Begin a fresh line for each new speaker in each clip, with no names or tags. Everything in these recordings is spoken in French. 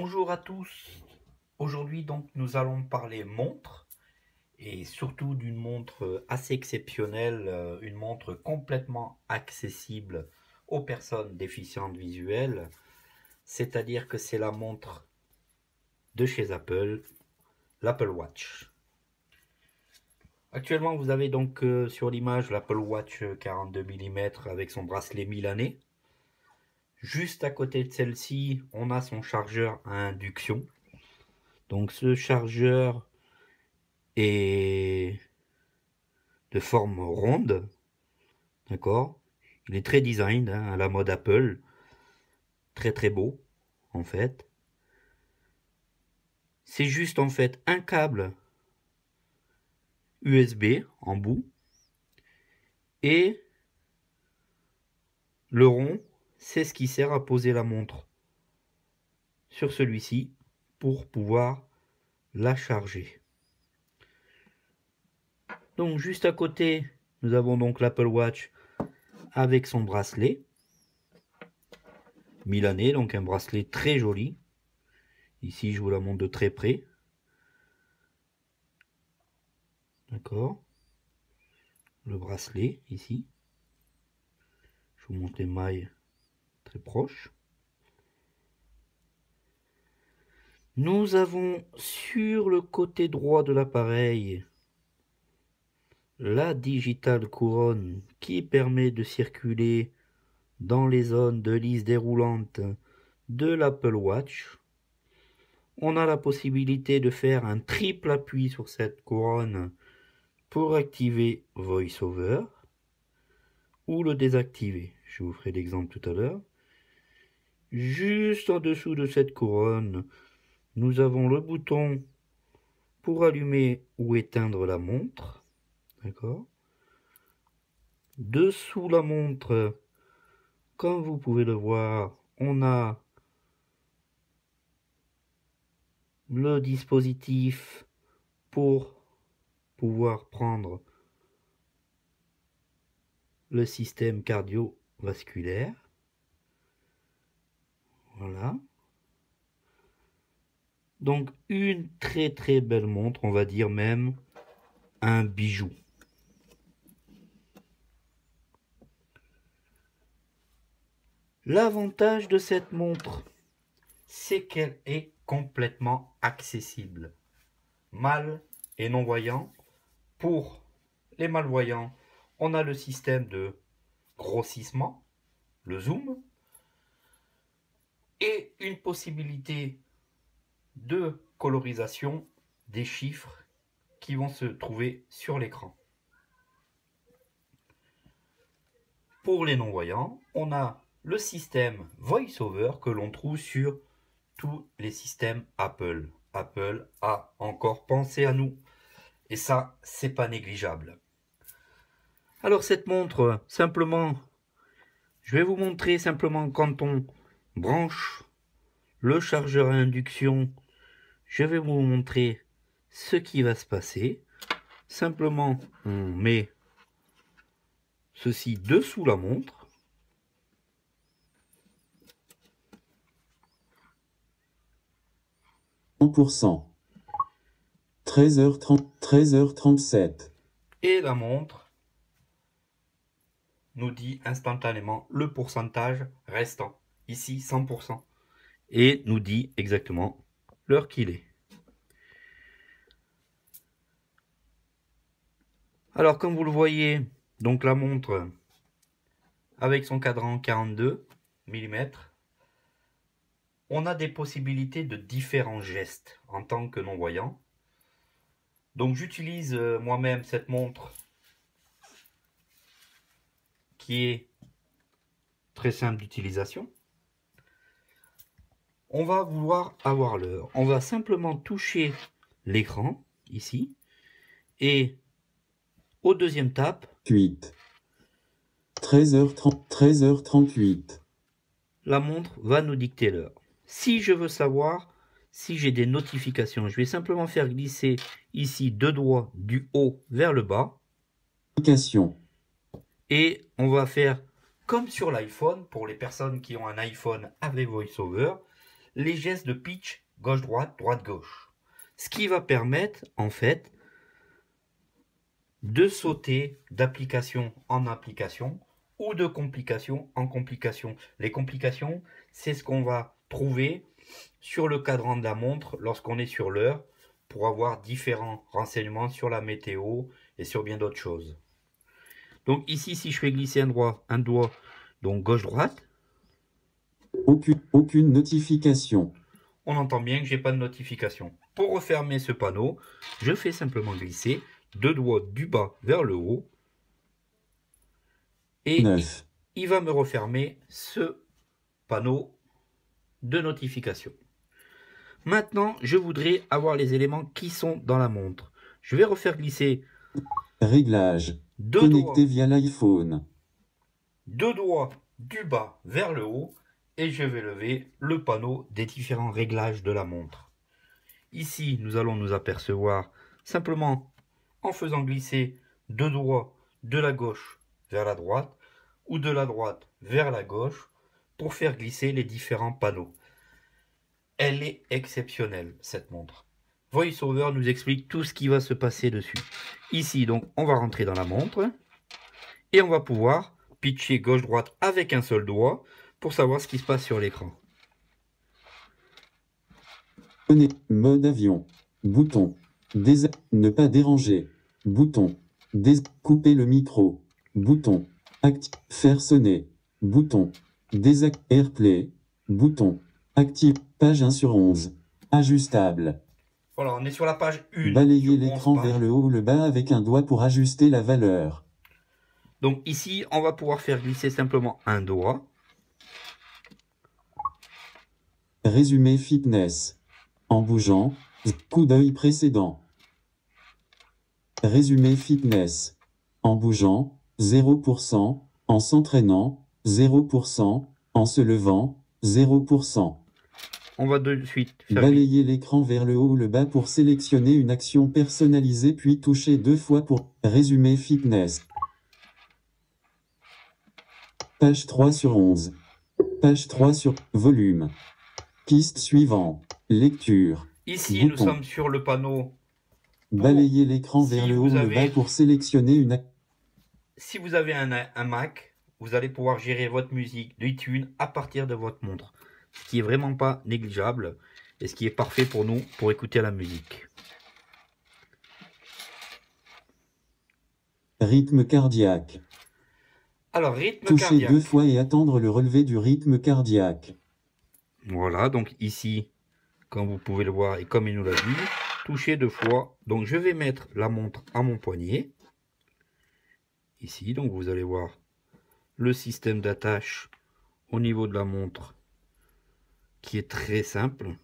Bonjour à tous. Aujourd'hui donc nous allons parler montre et surtout d'une montre assez exceptionnelle, une montre complètement accessible aux personnes déficientes visuelles, c'est-à-dire que c'est la montre de chez Apple, l'Apple Watch. Actuellement vous avez donc sur l'image l'Apple Watch 42 mm avec son bracelet milanais. Juste à côté de celle-ci, on a son chargeur à induction. Donc ce chargeur est de forme ronde, d'accord. Il est très design, hein, à la mode Apple, très très beau en fait. C'est juste en fait un câble USB en bout et le rond, c'est ce qui sert à poser la montre sur celui-ci pour pouvoir la charger. Donc juste à côté, nous avons donc l'Apple Watch avec son bracelet milanais, donc un bracelet très joli. Ici, je vous la montre de très près. D'accord. Le bracelet, ici. Je vous montre les mailles très proches. Nous avons sur le côté droit de l'appareil la Digital Couronne qui permet de circuler dans les zones de lisse déroulante de l'Apple Watch. On a la possibilité de faire un triple appui sur cette couronne pour activer VoiceOver ou le désactiver. Je vous ferai l'exemple tout à l'heure. Juste en dessous de cette couronne, nous avons le bouton pour allumer ou éteindre la montre. D'accord. Dessous la montre, comme vous pouvez le voir, on a le dispositif pour pouvoir prendre le système cardiovasculaire. Voilà. Donc une très très belle montre, on va dire même un bijou. L'avantage de cette montre, c'est qu'elle est complètement accessible. Mal et non-voyants. Pour les malvoyants, on a le système de grossissement, le zoom, et une possibilité de colorisation des chiffres qui vont se trouver sur l'écran. Pour les non-voyants, on a le système VoiceOver que l'on trouve sur tous les systèmes Apple. Apple a encore pensé à nous. Et ça, c'est pas négligeable. Alors cette montre, simplement, je vais vous montrer simplement quand on branche le chargeur à induction, je vais vous montrer ce qui va se passer. Simplement, on met ceci dessous la montre.
%. 13h30, 13h37.
Et la montre nous dit instantanément le pourcentage restant. Ici, 100%. Et nous dit exactement l'heure qu'il est. Alors, comme vous le voyez, donc la montre avec son cadran 42 mm, on a des possibilités de différents gestes en tant que non-voyant. Donc j'utilise moi-même cette montre qui est très simple d'utilisation. On va vouloir avoir l'heure. On va simplement toucher l'écran ici et au deuxième tape,
8. 13h30, 13h38.
la montre va nous dicter l'heure. Si je veux savoir si j'ai des notifications, je vais simplement faire glisser ici deux doigts du haut vers le bas.
Application.
Et on va faire comme sur l'iPhone, pour les personnes qui ont un iPhone avec VoiceOver, les gestes de pitch gauche-droite, droite-gauche. Ce qui va permettre, en fait, de sauter d'application en application ou de complication en complication. Les complications, c'est ce qu'on va trouver sur le cadran de la montre lorsqu'on est sur l'heure pour avoir différents renseignements sur la météo et sur bien d'autres choses. Donc ici, si je fais glisser un doigt, donc gauche-droite,
Aucune notification.
on entend bien que j'ai pas de notification. Pour refermer ce panneau, je fais simplement glisser deux doigts du bas vers le haut et
9.
il va me refermer ce panneau de notification. Maintenant, je voudrais avoir les éléments qui sont dans la montre. Je vais refaire glisser
Réglages.
deux
Connecté
doigts,
via l'iPhone.
deux doigts du bas vers le haut et je vais lever le panneau des différents réglages de la montre. Ici, nous allons nous apercevoir simplement en faisant glisser deux doigts de la gauche vers la droite ou de la droite vers la gauche pour faire glisser les différents panneaux. Elle est exceptionnelle, cette montre. VoiceOver nous explique tout ce qui va se passer dessus. Ici, donc, on va rentrer dans la montre et on va pouvoir pitcher gauche-droite avec un seul doigt pour savoir ce qui se passe sur l'écran.
Mode avion. Bouton. Ne pas déranger. Bouton. Couper le micro. Bouton. Faire sonner. Bouton. AirPlay. Bouton. Active. Page 1 sur 11. Ajustable.
Voilà, on est sur la page 1.
Balayer l'écran vers le haut ou le bas avec un doigt pour ajuster la valeur.
Donc ici, on va pouvoir faire glisser simplement un doigt.
Résumé fitness. En bougeant. Coup d'œil précédent. Résumé fitness. En bougeant. 0%. En s'entraînant. 0%. En se levant. 0%.
On va de suite faire
Balayer l'écran vers le haut ou le bas pour sélectionner une action personnalisée puis toucher 2 fois pour résumer fitness. Page 3 sur 11. Page 3 sur volume. Piste suivant. Lecture.
Ici,
Bouton.
nous sommes sur le panneau.
Balayer l'écran
Si
vers le haut ou
vous
le bas
avez-
pour sélectionner une action.
Si vous avez un Mac, vous allez pouvoir gérer votre musique d'iTunes à partir de votre montre. Ce qui est vraiment pas négligeable et ce qui est parfait pour nous pour écouter la musique.
Rythme cardiaque.
Alors, rythme
Toucher
cardiaque.
2 fois et attendre le relevé du rythme cardiaque.
Voilà, donc ici, comme vous pouvez le voir et comme il nous l'a dit, toucher 2 fois. Donc je vais mettre la montre à mon poignet. Ici, donc vous allez voir le système d'attache au niveau de la montre qui est très simple.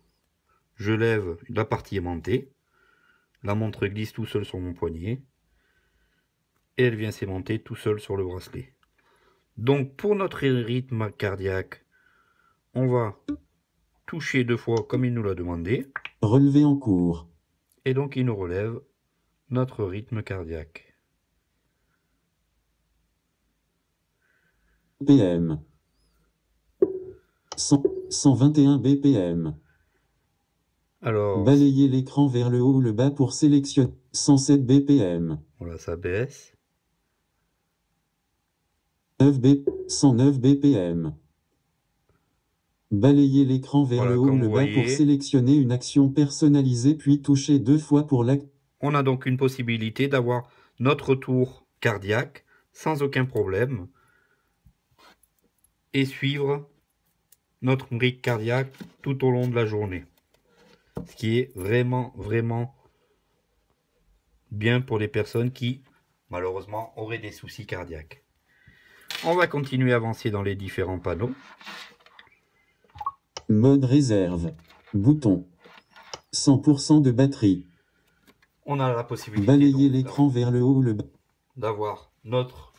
Je lève la partie aimantée. La montre glisse tout seul sur mon poignet. Et elle vient s'aimanter tout seul sur le bracelet. Donc pour notre rythme cardiaque, on va toucher 2 fois comme il nous l'a demandé.
Relevé en cours.
Et donc il nous relève notre rythme cardiaque.
BPM. 121 BPM.
Alors,
Balayer l'écran vers le haut ou le bas pour sélectionner 107 BPM.
voilà, ça baisse.
109 BPM. Balayer l'écran vers
Voilà,
le haut ou
comme
le
vous
bas
voyez.
pour sélectionner une action personnalisée puis toucher 2 fois pour l'acte.
On a donc une possibilité d'avoir notre tour cardiaque sans aucun problème et suivre notre rythme cardiaque tout au long de la journée. Ce qui est vraiment, vraiment bien pour les personnes qui, malheureusement, auraient des soucis cardiaques. On va continuer à avancer dans les différents panneaux.
Mode réserve. Bouton. 100% de batterie.
On a la possibilité
Balayer
donc
l'écran vers le haut ou le bas.
d'avoir notre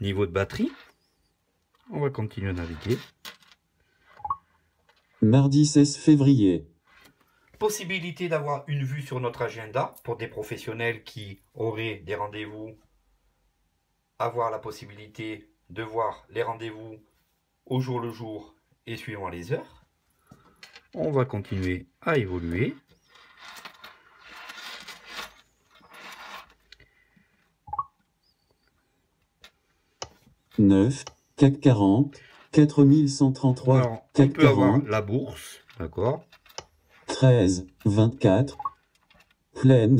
niveau de batterie. On va continuer à naviguer.
Mardi 16 février.
Possibilité d'avoir une vue sur notre agenda pour des professionnels qui auraient des rendez-vous. Avoir la possibilité de voir les rendez-vous au jour le jour et suivant les heures. On va continuer à évoluer.
Neuf, CAC 40, 4133,
Alors, on
CAC
peut avoir
40,
la bourse, d'accord?
13, 24, Plains,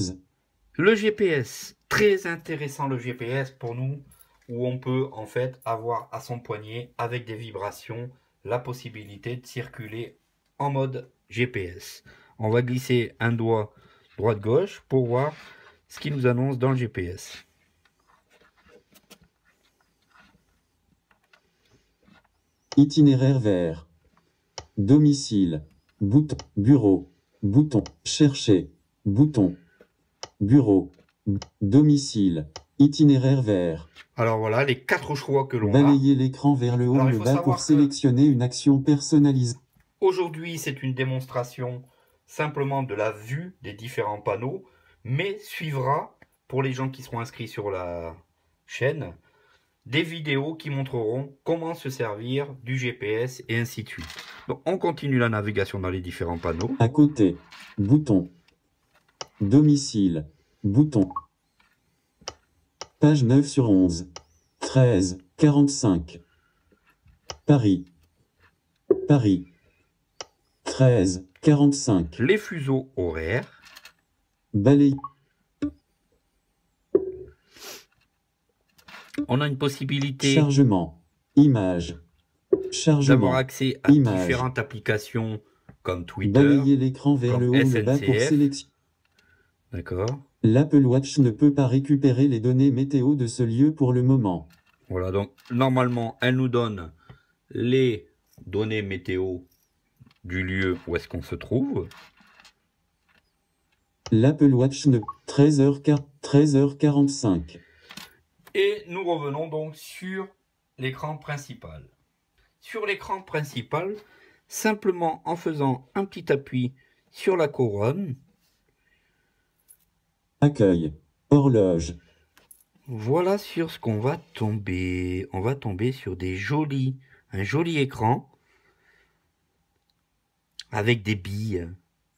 Le GPS, très intéressant le GPS pour nous, où on peut en fait avoir à son poignet, avec des vibrations, la possibilité de circuler en mode GPS. On va glisser un doigt droite-gauche pour voir ce qui nous annonce dans le GPS.
itinéraire vert, domicile, bouton, bureau, bouton, chercher, bouton, bureau, domicile, itinéraire vert.
Alors voilà les 4 choix que l'on a.
Balayer l'écran vers le haut
Alors,
ou
il
le
faut
bas
savoir
pour sélectionner une action personnalisée.
Aujourd'hui, c'est une démonstration simplement de la vue des différents panneaux, mais suivra, pour les gens qui seront inscrits sur la chaîne, des vidéos qui montreront comment se servir du GPS et ainsi de suite. Donc on continue la navigation dans les différents panneaux.
À côté, bouton. Domicile, bouton. Page 9 sur 11. 13, 45. Paris. Paris. 13, 45.
Les fuseaux horaires.
Balayer.
On a une possibilité
Chargement. Image.
d'avoir
Chargement.
accès à
Image.
différentes applications comme Twitter,
Balayer l'écran vers
comme
le haut ou le bas pour
SNCF.
sélectionner.
D'accord.
L'Apple Watch ne peut pas récupérer les données météo de ce lieu pour le moment.
Voilà, donc normalement, elle nous donne les données météo du lieu où est-ce qu'on se trouve.
L'Apple Watch ne... 13h45.
Et nous revenons donc sur l'écran principal. Sur l'écran principal, simplement en faisant un petit appui sur la couronne,
Accueil. Horloge.
voilà sur ce qu'on va tomber. On va tomber sur un joli écran avec des billes,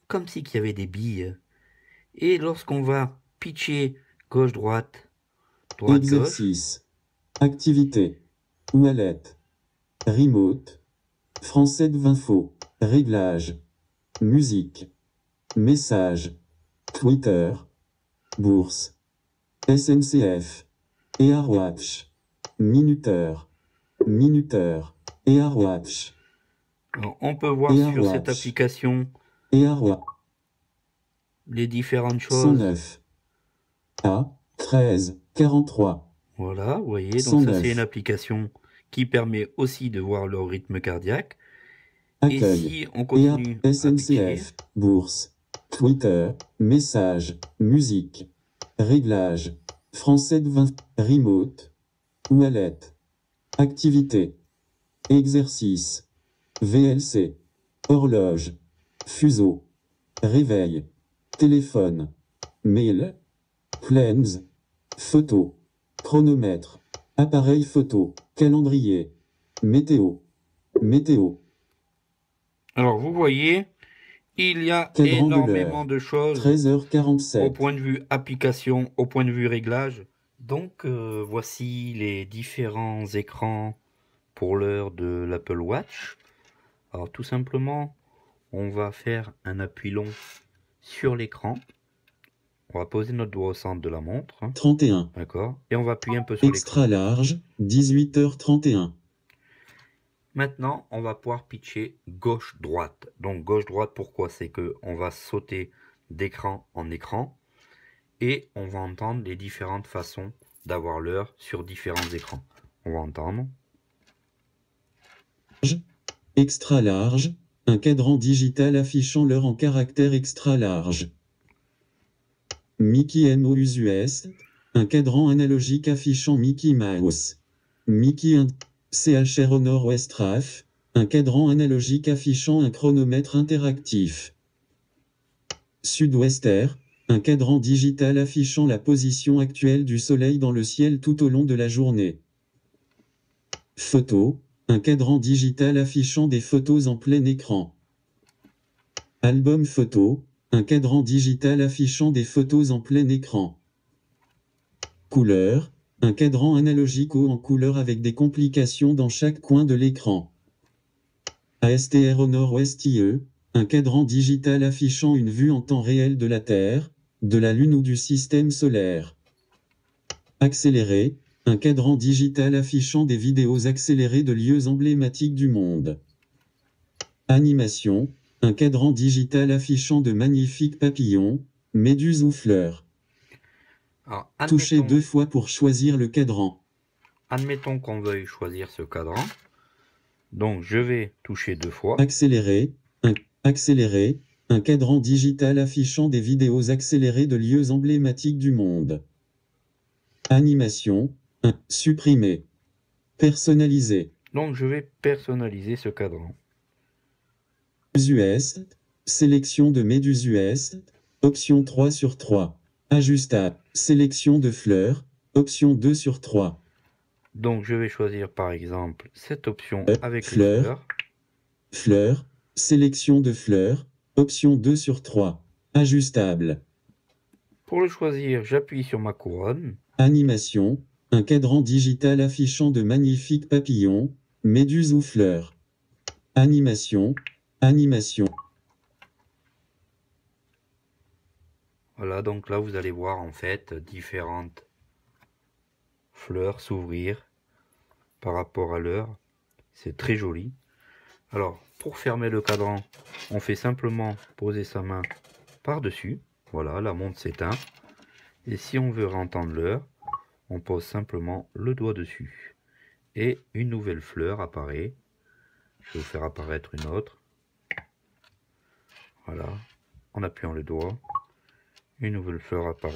comme si qu'il y avait des billes. Et lorsqu'on va pitcher gauche-droite, droite-gauche,
Exercice. Activité. Wallet. Remote. Français de Vinfo. Réglage. Musique. Message. Twitter. Bourse. SNCF. AirWatch. Minuteur. Minuteur. AirWatch.
alors, on peut voir
AirWatch.
sur cette application
AirWatch.
les différentes choses.
109. A. 13. 43.
Voilà, vous voyez, donc ça
109.
c'est une application qui permet aussi de voir le rythme cardiaque. Et
Accueil.
si on continue à pitcher,
SNCF. Bourse. Twitter. Message. Musique. Réglage. Français de 20. Remote. Wallet. Activité. Exercice. VLC. Horloge. Fuseau. Réveil. Téléphone. Mail. Plans. Photo. Chronomètre. Appareil photo. Calendrier. Météo. Météo.
alors vous voyez, il y a
Cadran de
énormément
l'heure.
de choses au
13h47.
point de vue application, au point de vue réglage. Donc voici les différents écrans pour l'heure de l'Apple Watch. Alors tout simplement, on va faire un appui long sur l'écran. On va poser notre doigt au centre de la montre, hein,
31.
d'accord, et on va appuyer un peu sur l'écran.
Extra large. 18h31.
Maintenant, on va pouvoir pitcher gauche-droite. Donc gauche-droite, pourquoi? C'est que on va sauter d'écran en écran et on va entendre les différentes façons d'avoir l'heure sur différents écrans. On va entendre.
Extra large. Un cadran digital affichant l'heure en caractère extra large. Mickey Mouse. Un cadran analogique affichant Mickey Mouse. Mickey CHR Honor Westraf. Un cadran analogique affichant un chronomètre interactif. Sud-Ouest Air. Un cadran digital affichant la position actuelle du soleil dans le ciel tout au long de la journée. Photo. Un cadran digital affichant des photos en plein écran. Album photo, un cadran digital affichant des photos en plein écran. Couleur, un cadran analogique haut en couleur avec des complications dans chaque coin de l'écran. ASTR au nord-ouest IE, un cadran digital affichant une vue en temps réel de la Terre, de la Lune ou du système solaire. Accéléré, un cadran digital affichant des vidéos accélérées de lieux emblématiques du monde. Animation, un cadran digital affichant de magnifiques papillons, méduses ou fleurs.
Alors,
Touchez 2 fois pour choisir le cadran.
Admettons qu'on veuille choisir ce cadran. Donc je vais toucher 2 fois.
Accéléré, un cadran digital affichant des vidéos accélérées de lieux emblématiques du monde. Animation, supprimer. Personnaliser.
Donc je vais personnaliser ce cadran.
US, sélection de méduses US, option 3 sur 3. Ajustable, sélection de fleurs, option 2 sur 3.
Donc je vais choisir par exemple cette option avec
fleurs,
les fleurs.
Fleurs, sélection de fleurs, option 2 sur 3. Ajustable.
Pour le choisir, j'appuie sur ma couronne.
Animation, un cadran digital affichant de magnifiques papillons, méduses ou fleurs. Animation.
Voilà, donc là vous allez voir en fait différentes fleurs s'ouvrir par rapport à l'heure. C'est très joli. Alors, pour fermer le cadran, on fait simplement poser sa main par-dessus. Voilà, la montre s'éteint. Et si on veut entendre l'heure, on pose simplement le doigt dessus. Et une nouvelle fleur apparaît. Je vais vous faire apparaître une autre. Voilà, en appuyant le doigt, une nouvelle fleur apparaît.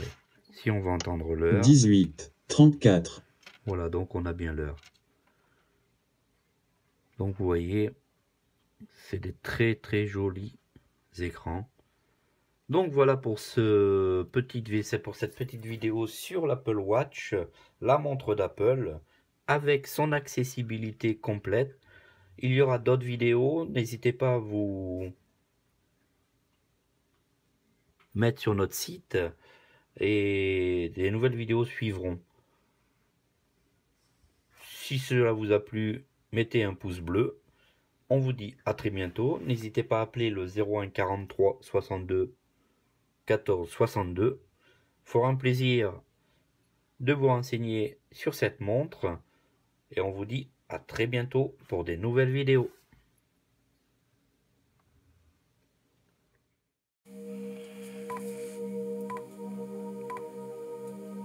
Si on veut entendre l'heure...
18:34.
Voilà, donc on a bien l'heure. Donc vous voyez, c'est des très très jolis écrans. Donc voilà pour cette petite vidéo sur l'Apple Watch, la montre d'Apple, avec son accessibilité complète. Il y aura d'autres vidéos, n'hésitez pas à vous mettre sur notre site et des nouvelles vidéos suivront. Si cela vous a plu, mettez un pouce bleu. On vous dit à très bientôt. N'hésitez pas à appeler le 01 43 62 14 62. Fera un plaisir de vous renseigner sur cette montre. Et on vous dit à très bientôt pour des nouvelles vidéos.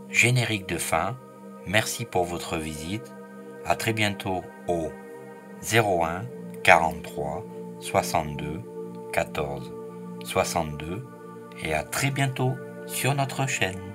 Générique de fin. Merci pour votre visite. À très bientôt au 01 43 62 14 62 et à très bientôt sur notre chaîne.